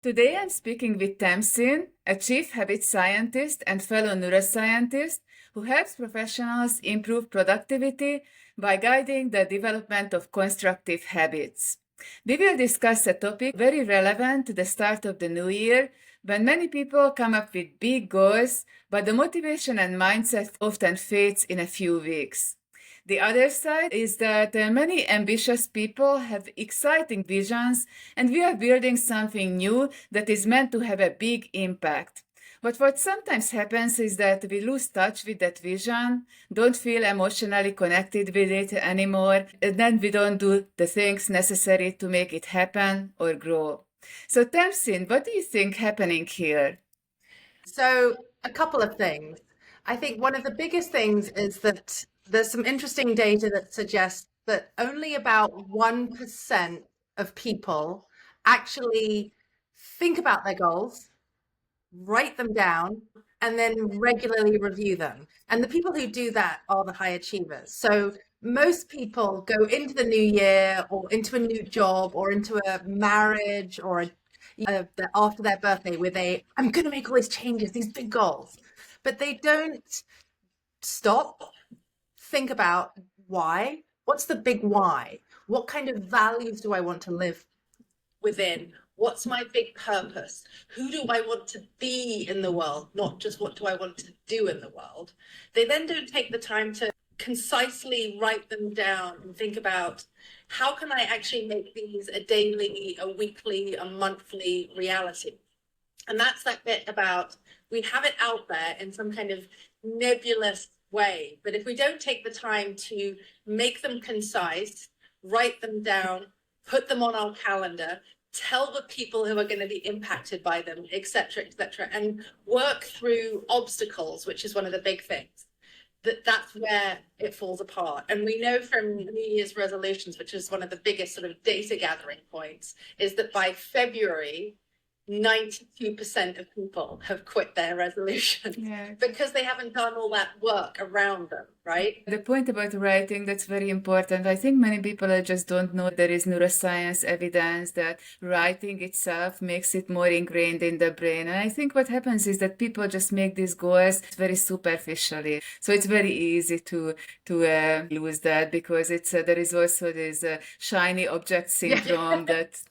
Today I'm speaking with Tamsin, a chief habit scientist and fellow neuroscientist who helps professionals improve productivity by guiding the development of constructive habits. We will discuss a topic very relevant to the start of the new year when many people come up with big goals, but the motivation and mindset often fades in a few weeks. The other side is that many ambitious people have exciting visions, and we are building something new that is meant to have a big impact. But what sometimes happens is that we lose touch with that vision, don't feel emotionally connected with it anymore, and then we don't do the things necessary to make it happen or grow. So, Tamsin, what do you think happening here? So, a couple of things. I think one of the biggest things is that there's some interesting data that suggests that only about 1% of people actually think about their goals, write them down, and then regularly review them. And the people who do that are the high achievers. So, most people go into the new year or into a new job or into a marriage or after their birthday with I'm going to make all these changes, these big goals, but they don't stop, think about why. What's the big why? What kind of values do I want to live within? What's my big purpose? Who do I want to be in the world? Not just what do I want to do in the world. They then don't take the time to concisely write them down and think about how can I actually make these a daily, a weekly, a monthly reality. And that's that bit about we have it out there in some kind of nebulous way. But if we don't take the time to make them concise, write them down, put them on our calendar, tell the people who are going to be impacted by them, etc., and work through obstacles, which is one of the big things, that's where it falls apart. And we know from New Year's resolutions, which is one of the biggest sort of data gathering points, is that by February, 92% of people have quit their resolution because they haven't done all that work around them, right? The point about writing, that's very important. I think many people just don't know there is neuroscience evidence that writing itself makes it more ingrained in the brain. And I think what happens is that people just make these goals very superficially. So it's very easy to lose that because there is also this shiny object syndrome that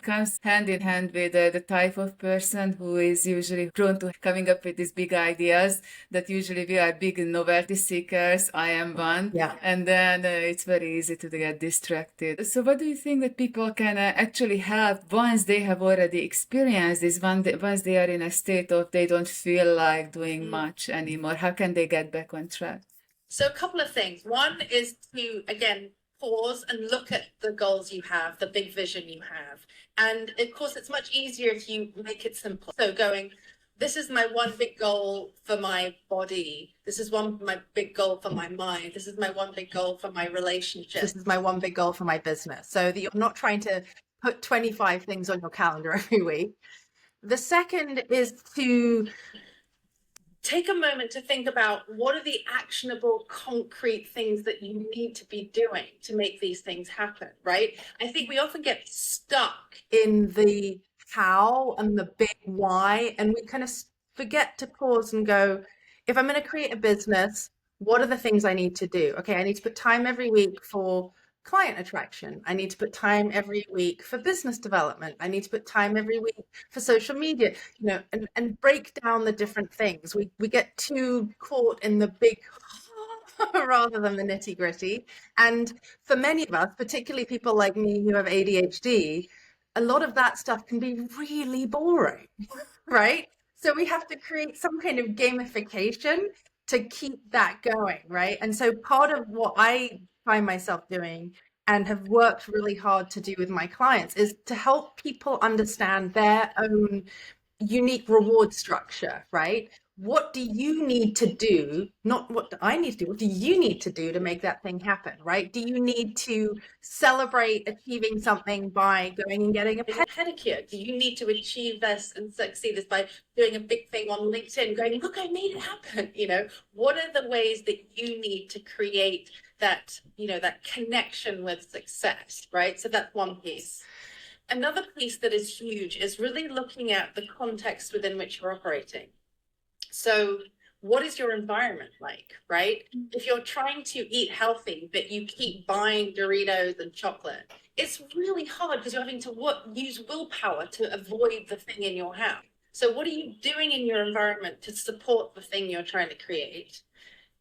comes hand in hand with the type of person who is usually prone to coming up with these big ideas that usually we are big novelty seekers. I am one. Yeah. And then it's very easy to get distracted. So what do you think that people can actually have once they have already experienced this, once they are in a state of they don't feel like doing much anymore? How can they get back on track? So a couple of things. One is to, again, pause and look at the goals you have, the big vision you have. And of course, it's much easier if you make it simple. So going, this is my one big goal for my body. This is my big goal for my mind. This is my one big goal for my relationship. This is my one big goal for my business. So that you're not trying to put 25 things on your calendar every week. The second is to take a moment to think about what are the actionable, concrete things that you need to be doing to make these things happen, right? I think we often get stuck in the how and the big why, and we kind of forget to pause and go, if I'm going to create a business, what are the things I need to do? Okay, I need to put time every week for client attraction. I need to put time every week for business development. I need to put time every week for social media, and break down the different things. We get too caught in the big rather than the nitty gritty. And for many of us, particularly people like me who have ADHD, a lot of that stuff can be really boring, right? So we have to create some kind of gamification to keep that going, right? And so part of what I find myself doing and have worked really hard to do with my clients is to help people understand their own unique reward structure, right? What do you need to do? Not what do I need to do? What do you need to do to make that thing happen, right? Do you need to celebrate achieving something by going and getting a pedicure? Do you need to achieve this and succeed this by doing a big thing on LinkedIn, going, look, I made it happen? What are the ways that you need to create that, that connection with success, right? So that's one piece. Another piece that is huge is really looking at the context within which you're operating. So what is your environment like, right? If you're trying to eat healthy, but you keep buying Doritos and chocolate, it's really hard because you're having to use willpower to avoid the thing in your house. So what are you doing in your environment to support the thing you're trying to create?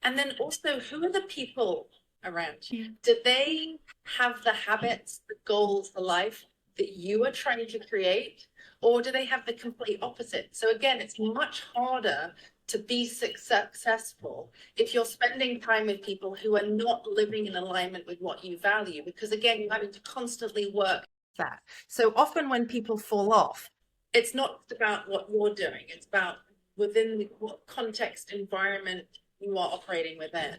And then also, who are the people around you? Do they have the habits, the goals, the life that you are trying to create? Or do they have the complete opposite? So again, it's much harder to be successful if you're spending time with people who are not living in alignment with what you value, because again, you're having to constantly work that. So often when people fall off, it's not about what you're doing, it's about within what context, environment you are operating within.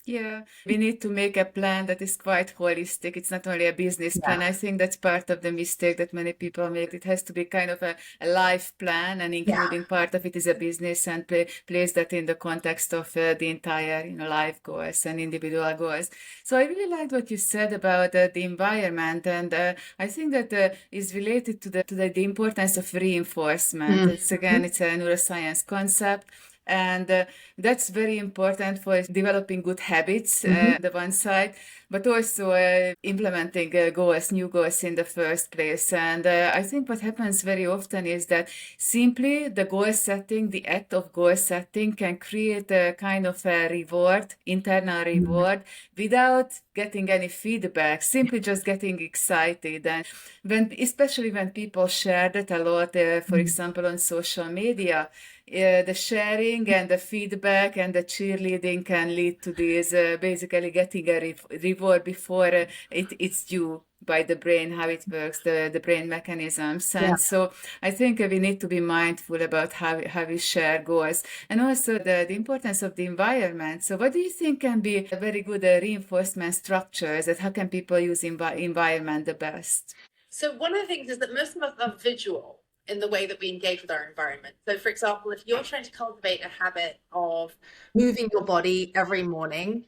Yeah, we need to make a plan that is quite holistic. It's not only a business plan. I think that's part of the mistake that many people make. It has to be kind of a life plan, and including part of it is a business, and place that in the context of the entire, life goals and individual goals. So I really liked what you said about the environment, and I think that is related to the importance of reinforcement. It's a neuroscience concept. And that's very important for developing good habits on the one side, but also implementing new goals in the first place. And I think what happens very often is that simply the goal setting, the act of goal setting can create a kind of a reward, internal reward, without getting any feedback, simply just getting excited. And especially when people share that a lot, for example, on social media, the sharing and the feedback and the cheerleading can lead to this basically getting a reward before it's due by the brain, how it works, the brain mechanisms. And so I think we need to be mindful about how we share goals, and also the importance of the environment. So what do you think can be a very good reinforcement structures, and how can people use environment the best? So one of the things is that most of us are visual in the way that we engage with our environment. So for example, if you're trying to cultivate a habit of moving your body every morning,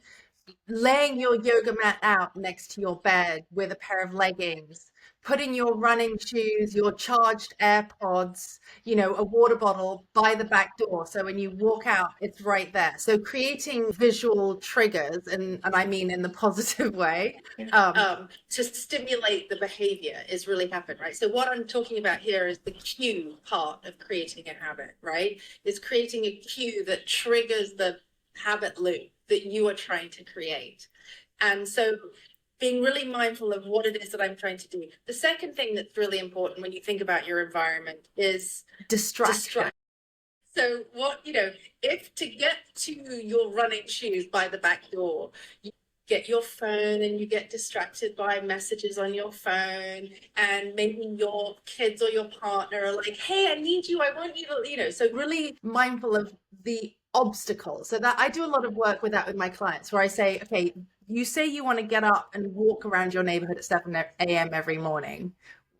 laying your yoga mat out next to your bed with a pair of leggings, putting your running shoes, your charged AirPods, a water bottle by the back door. So when you walk out, it's right there. So creating visual triggers, and I mean in the positive way, to stimulate the behavior is really happening, right? So what I'm talking about here is the cue part of creating a habit, right? Is creating a cue that triggers the habit loop that you are trying to create. And so being really mindful of what it is that I'm trying to do. The second thing that's really important when you think about your environment is distraction. So if to get to your running shoes by the back door, you get your phone and you get distracted by messages on your phone, and maybe your kids or your partner are like, hey, I need you, I want you to, so really mindful of the obstacles. So that I do a lot of work with that with my clients, where I say, okay, you say you want to get up and walk around your neighborhood at 7 a.m. every morning.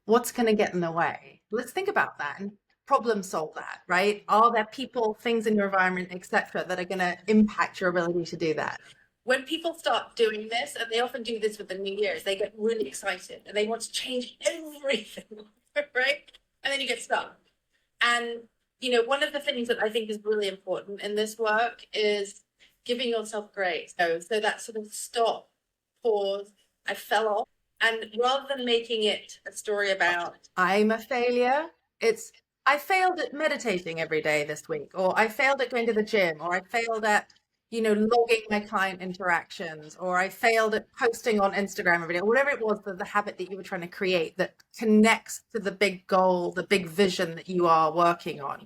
What's going to get in the way? Let's think about that and problem solve that, right? Are there people, things in your environment, etc., that are going to impact your ability to do that? When people start doing this, and they often do this with the New Year's, they get really excited and they want to change everything, right? And then you get stuck. And one of the things that I think is really important in this work is giving yourself grace. So that sort of stop, pause, I fell off. And rather than making it a story about, I'm a failure, it's, I failed at meditating every day this week, or I failed at going to the gym, or I failed at, logging my client interactions, or I failed at posting on Instagram every day, or whatever it was, the habit that you were trying to create that connects to the big goal, the big vision that you are working on.